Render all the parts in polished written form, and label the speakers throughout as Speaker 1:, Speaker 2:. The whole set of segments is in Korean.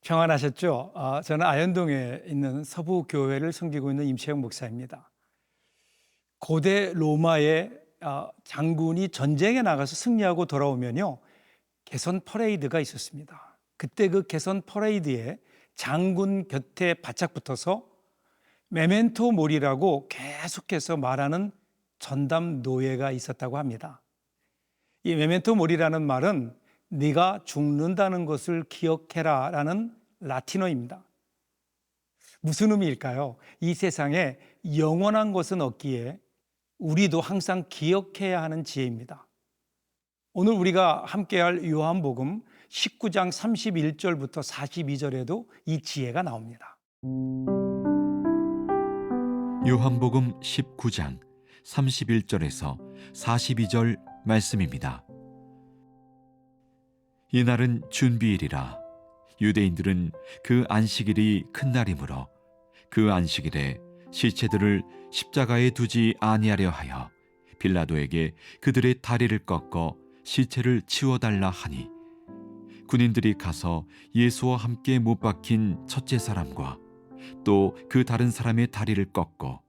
Speaker 1: 평안하셨죠? 저는 아현동에 있는 서부교회를 섬기고 있는 임채영 목사입니다. 고대 로마의 장군이 전쟁에 나가서 승리하고 돌아오면요, 개선 퍼레이드가 있었습니다. 그때 그 개선 퍼레이드에 장군 곁에 바짝 붙어서 메멘토 모리라고 계속해서 말하는 전담 노예가 있었다고 합니다. 이 메멘토 모리라는 말은 네가 죽는다는 것을 기억해라 라는 라틴어입니다. 무슨 의미일까요? 이 세상에 영원한 것은 없기에 우리도 항상 기억해야 하는 지혜입니다. 오늘 우리가 함께할 요한복음 19장 31절부터 42절에도 이 지혜가 나옵니다.
Speaker 2: 요한복음 19장 31절에서 42절 말씀입니다. 이날은 준비일이라. 유대인들은 그 안식일이 큰 날이므로 그 안식일에 시체들을 십자가에 두지 아니하려 하여 빌라도에게 그들의 다리를 꺾어 시체를 치워달라 하니, 군인들이 가서 예수와 함께 못 박힌 첫째 사람과 또 그 다른 사람의 다리를 꺾고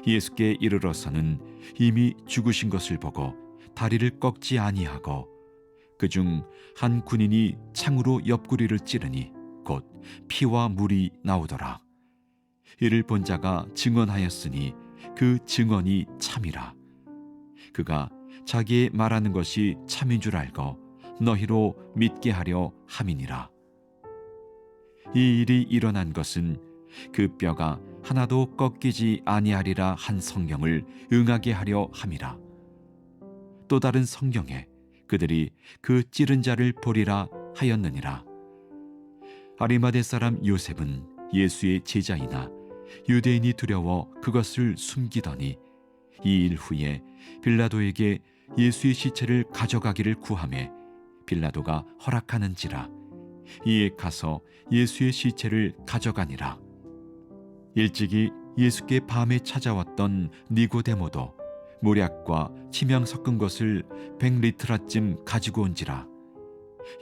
Speaker 2: 예수께 이르러서는 이미 죽으신 것을 보고 다리를 꺾지 아니하고, 그중 한 군인이 창으로 옆구리를 찌르니 곧 피와 물이 나오더라. 이를 본 자가 증언하였으니 그 증언이 참이라. 그가 자기의 말하는 것이 참인 줄 알고 너희로 믿게 하려 함이니라. 이 일이 일어난 것은 그 뼈가 하나도 꺾이지 아니하리라 한 성경을 응하게 하려 함이라. 또 다른 성경에 그들이 그 찌른 자를 보리라 하였느니라. 아리마대 사람 요셉은 예수의 제자이나 유대인이 두려워 그것을 숨기더니 이 일 후에 빌라도에게 예수의 시체를 가져가기를 구하매 빌라도가 허락하는지라. 이에 가서 예수의 시체를 가져가니라. 일찍이 예수께 밤에 찾아왔던 니고데모도 모략과 침향 섞은 것을 100리트라쯤 가지고 온지라.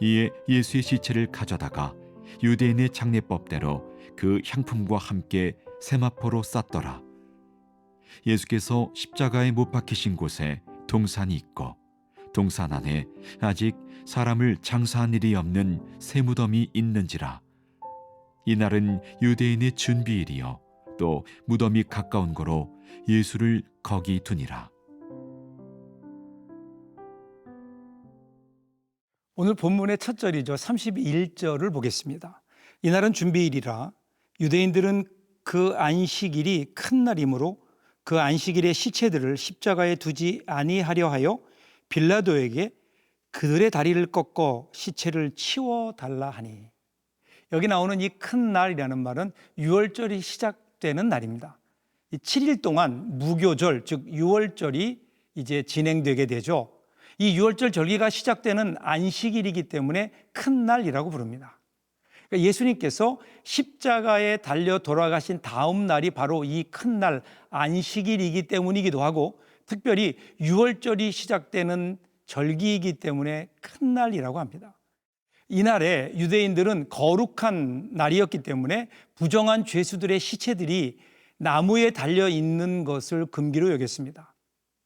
Speaker 2: 이에 예수의 시체를 가져다가 유대인의 장례법대로 그 향품과 함께 세마포로 쌌더라. 예수께서 십자가에 못 박히신 곳에 동산이 있고 동산 안에 아직 사람을 장사한 일이 없는 새 무덤이 있는지라. 이날은 유대인의 준비일이요 또 무덤이 가까운 거로 예수를 거기 두니라.
Speaker 1: 오늘 본문의 첫 절이죠. 31절을 보겠습니다. 이날은 준비일이라. 유대인들은 그 안식일이 큰 날이므로 그 안식일의 시체들을 십자가에 두지 아니하려 하여 빌라도에게 그들의 다리를 꺾어 시체를 치워달라 하니. 여기 나오는 이 큰 날이라는 말은 유월절이 시작되는 날입니다. 이 7일 동안 무교절, 즉 유월절이 이제 진행되게 되죠. 이 유월절 절기가 시작되는 안식일이기 때문에 큰 날이라고 부릅니다. 그러니까 예수님께서 십자가에 달려 돌아가신 다음 날이 바로 이 큰 날 안식일이기 때문이기도 하고, 특별히 유월절이 시작되는 절기이기 때문에 큰 날이라고 합니다. 이날에 유대인들은 거룩한 날이었기 때문에 부정한 죄수들의 시체들이 나무에 달려 있는 것을 금기로 여겼습니다.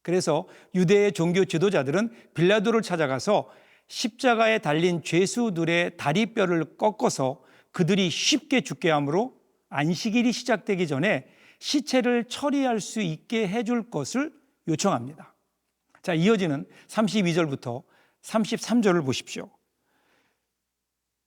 Speaker 1: 그래서 유대의 종교 지도자들은 빌라도를 찾아가서 십자가에 달린 죄수들의 다리뼈를 꺾어서 그들이 쉽게 죽게 하므로 안식일이 시작되기 전에 시체를 처리할 수 있게 해줄 것을 요청합니다. 자, 이어지는 32절부터 33절을 보십시오.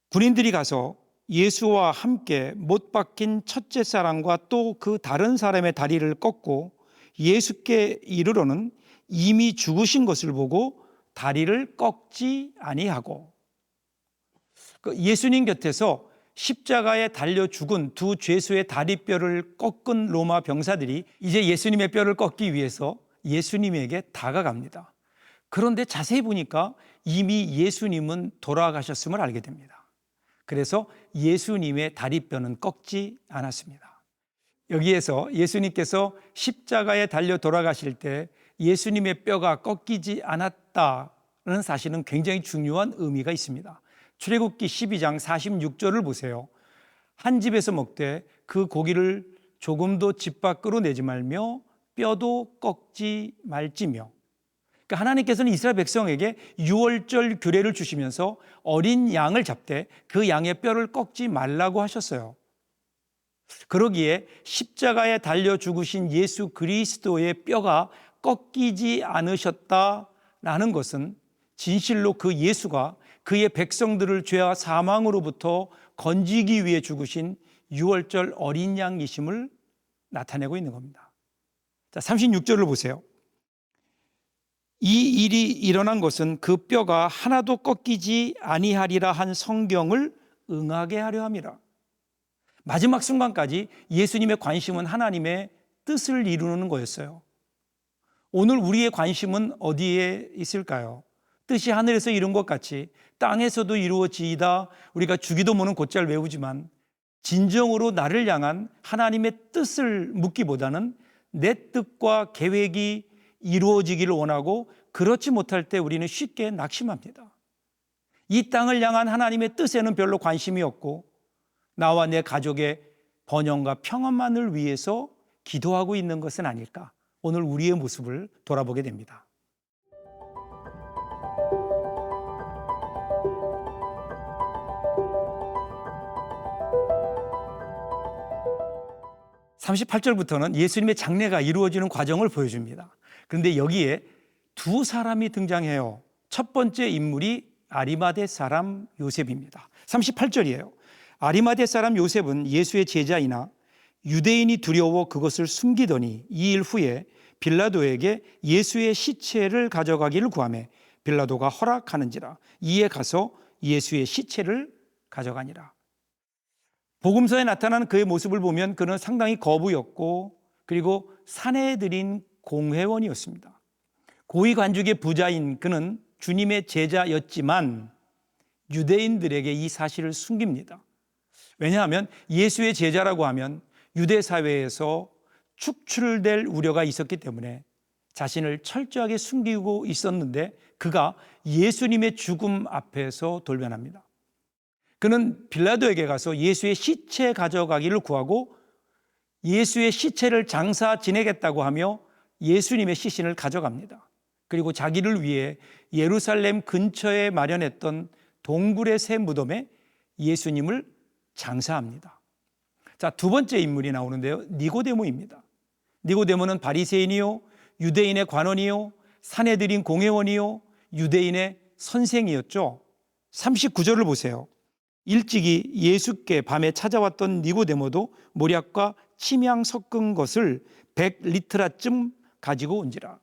Speaker 1: 군인들이 가서 예수와 함께 못 박힌 첫째 사람과 또 그 다른 사람의 다리를 꺾고 예수께 이르러는 이미 죽으신 것을 보고 다리를 꺾지 아니하고. 예수님 곁에서 십자가에 달려 죽은 두 죄수의 다리뼈를 꺾은 로마 병사들이 이제 예수님의 뼈를 꺾기 위해서 예수님에게 다가갑니다. 그런데 자세히 보니까 이미 예수님은 돌아가셨음을 알게 됩니다. 그래서 예수님의 다리뼈는 꺾지 않았습니다. 여기에서 예수님께서 십자가에 달려 돌아가실 때 예수님의 뼈가 꺾이지 않았다는 사실은 굉장히 중요한 의미가 있습니다. 출애굽기 12장 46절을 보세요. 한 집에서 먹되 그 고기를 조금도 집 밖으로 내지 말며 뼈도 꺾지 말지며. 그러니까 하나님께서는 이스라엘 백성에게 유월절 규례를 주시면서 어린 양을 잡되 그 양의 뼈를 꺾지 말라고 하셨어요. 그러기에 십자가에 달려 죽으신 예수 그리스도의 뼈가 꺾이지 않으셨다라는 것은 진실로 그 예수가 그의 백성들을 죄와 사망으로부터 건지기 위해 죽으신 유월절 어린 양이심을 나타내고 있는 겁니다. 자, 36절을 보세요. 이 일이 일어난 것은 그 뼈가 하나도 꺾이지 아니하리라 한 성경을 응하게 하려 함이라. 마지막 순간까지 예수님의 관심은 하나님의 뜻을 이루는 거였어요. 오늘 우리의 관심은 어디에 있을까요? 뜻이 하늘에서 이룬 것 같이 땅에서도 이루어지이다 우리가 주기도문은 곧잘 외우지만 진정으로 나를 향한 하나님의 뜻을 묻기보다는 내 뜻과 계획이 이루어지기를 원하고 그렇지 못할 때 우리는 쉽게 낙심합니다. 이 땅을 향한 하나님의 뜻에는 별로 관심이 없고 나와 내 가족의 번영과 평안만을 위해서 기도하고 있는 것은 아닐까? 오늘 우리의 모습을 돌아보게 됩니다. (38절부터는) 예수님의 장례가 이루어지는 과정을 보여줍니다. 그런데 여기에 두 사람이 등장해요. 첫 번째 인물이 아리마대 사람 요셉입니다. 38절이에요. 아리마대 사람 요셉은 예수의 제자이나 유대인이 두려워 그것을 숨기더니 2일 후에 빌라도에게 예수의 시체를 가져가기를 구하매 빌라도가 허락하는지라. 이에 가서 예수의 시체를 가져가니라. 복음서에 나타난 그의 모습을 보면 그는 상당히 거부였고 그리고 사내들인 공회원이었습니다. 고위 관직의 부자인 그는 주님의 제자였지만 유대인들에게 이 사실을 숨깁니다. 왜냐하면 예수의 제자라고 하면 유대 사회에서 축출될 우려가 있었기 때문에 자신을 철저하게 숨기고 있었는데 그가 예수님의 죽음 앞에서 돌변합니다. 그는 빌라도에게 가서 예수의 시체 가져가기를 구하고 예수의 시체를 장사 지내겠다고 하며 예수님의 시신을 가져갑니다. 그리고 자기를 위해 예루살렘 근처에 마련했던 동굴의 새 무덤에 예수님을 장사합니다. 자, 두 번째 인물이 나오는데요. 니고데모입니다. 니고데모는 바리새인이요, 유대인의 관원이요, 사내들인 공회원이요, 유대인의 선생이었죠. 39절을 보세요. 일찍이 예수께 밤에 찾아왔던 니고데모도 모략과 침향 섞은 것을 100리트라쯤 가지고 온지라.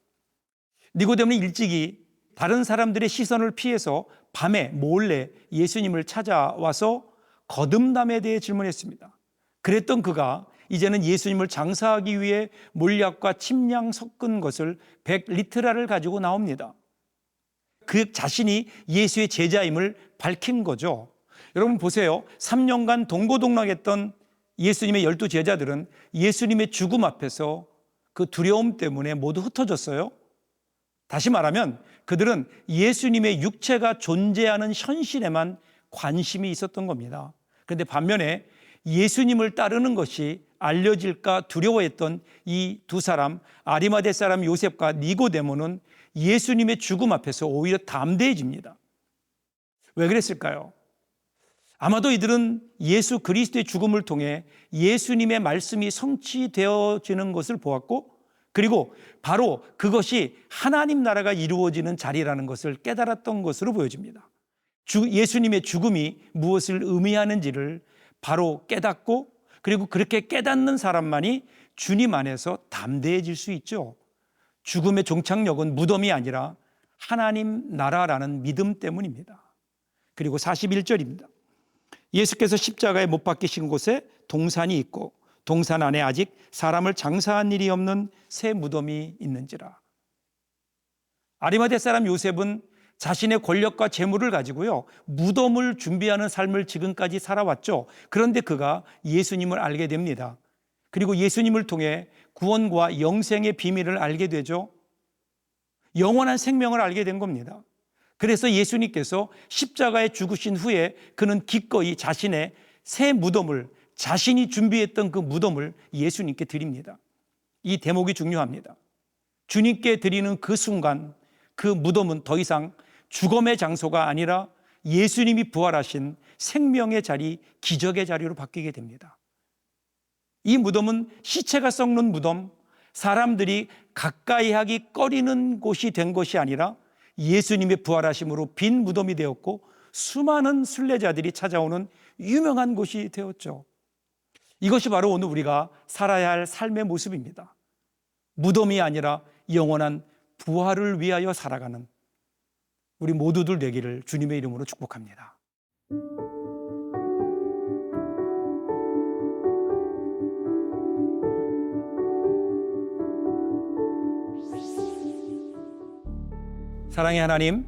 Speaker 1: 니고데모는 일찍이 다른 사람들의 시선을 피해서 밤에 몰래 예수님을 찾아와서 거듭남에 대해 질문했습니다. 그랬던 그가 이제는 예수님을 장사하기 위해 몰약과 침향 섞은 것을 100리트라를 가지고 나옵니다. 그 자신이 예수의 제자임을 밝힌 거죠. 여러분 보세요. 3년간 동고동락했던 예수님의 12 제자들은 예수님의 죽음 앞에서 그 두려움 때문에 모두 흩어졌어요. 다시 말하면 그들은 예수님의 육체가 존재하는 현실에만 관심이 있었던 겁니다. 그런데 반면에 예수님을 따르는 것이 알려질까 두려워했던 이 두 사람, 아리마대 사람 요셉과 니고데모는 예수님의 죽음 앞에서 오히려 담대해집니다. 왜 그랬을까요? 아마도 이들은 예수 그리스도의 죽음을 통해 예수님의 말씀이 성취되어지는 것을 보았고 그리고 바로 그것이 하나님 나라가 이루어지는 자리라는 것을 깨달았던 것으로 보여집니다. 예수님의 죽음이 무엇을 의미하는지를 바로 깨닫고 그리고 그렇게 깨닫는 사람만이 주님 안에서 담대해질 수 있죠. 죽음의 종착역은 무덤이 아니라 하나님 나라라는 믿음 때문입니다. 그리고 41절입니다. 예수께서 십자가에 못 박히신 곳에 동산이 있고 동산 안에 아직 사람을 장사한 일이 없는 새 무덤이 있는지라. 아리마대 사람 요셉은 자신의 권력과 재물을 가지고요 무덤을 준비하는 삶을 지금까지 살아왔죠. 그런데 그가 예수님을 알게 됩니다. 그리고 예수님을 통해 구원과 영생의 비밀을 알게 되죠. 영원한 생명을 알게 된 겁니다. 그래서 예수님께서 십자가에 죽으신 후에 그는 기꺼이 자신의 새 무덤을 자신이 준비했던 그 무덤을 예수님께 드립니다. 이 대목이 중요합니다. 주님께 드리는 그 순간 그 무덤은 더 이상 죽음의 장소가 아니라 예수님이 부활하신 생명의 자리, 기적의 자리로 바뀌게 됩니다. 이 무덤은 시체가 썩는 무덤, 사람들이 가까이 하기 꺼리는 곳이 된 것이 아니라 예수님의 부활하심으로 빈 무덤이 되었고 수많은 순례자들이 찾아오는 유명한 곳이 되었죠. 이것이 바로 오늘 우리가 살아야 할 삶의 모습입니다. 무덤이 아니라 영원한 부활을 위하여 살아가는 우리 모두들 되기를 주님의 이름으로 축복합니다. 사랑의 하나님,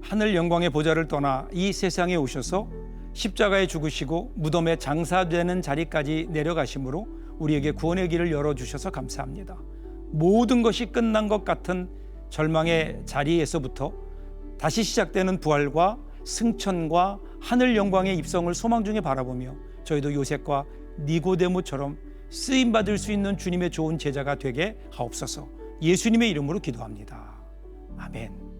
Speaker 1: 하늘 영광의 보좌를 떠나 이 세상에 오셔서 십자가에 죽으시고 무덤에 장사되는 자리까지 내려가심으로 우리에게 구원의 길을 열어주셔서 감사합니다. 모든 것이 끝난 것 같은 절망의 자리에서부터 다시 시작되는 부활과 승천과 하늘 영광의 입성을 소망 중에 바라보며 저희도 요셉과 니고데모처럼 쓰임받을 수 있는 주님의 좋은 제자가 되게 하옵소서. 예수님의 이름으로 기도합니다. 아멘.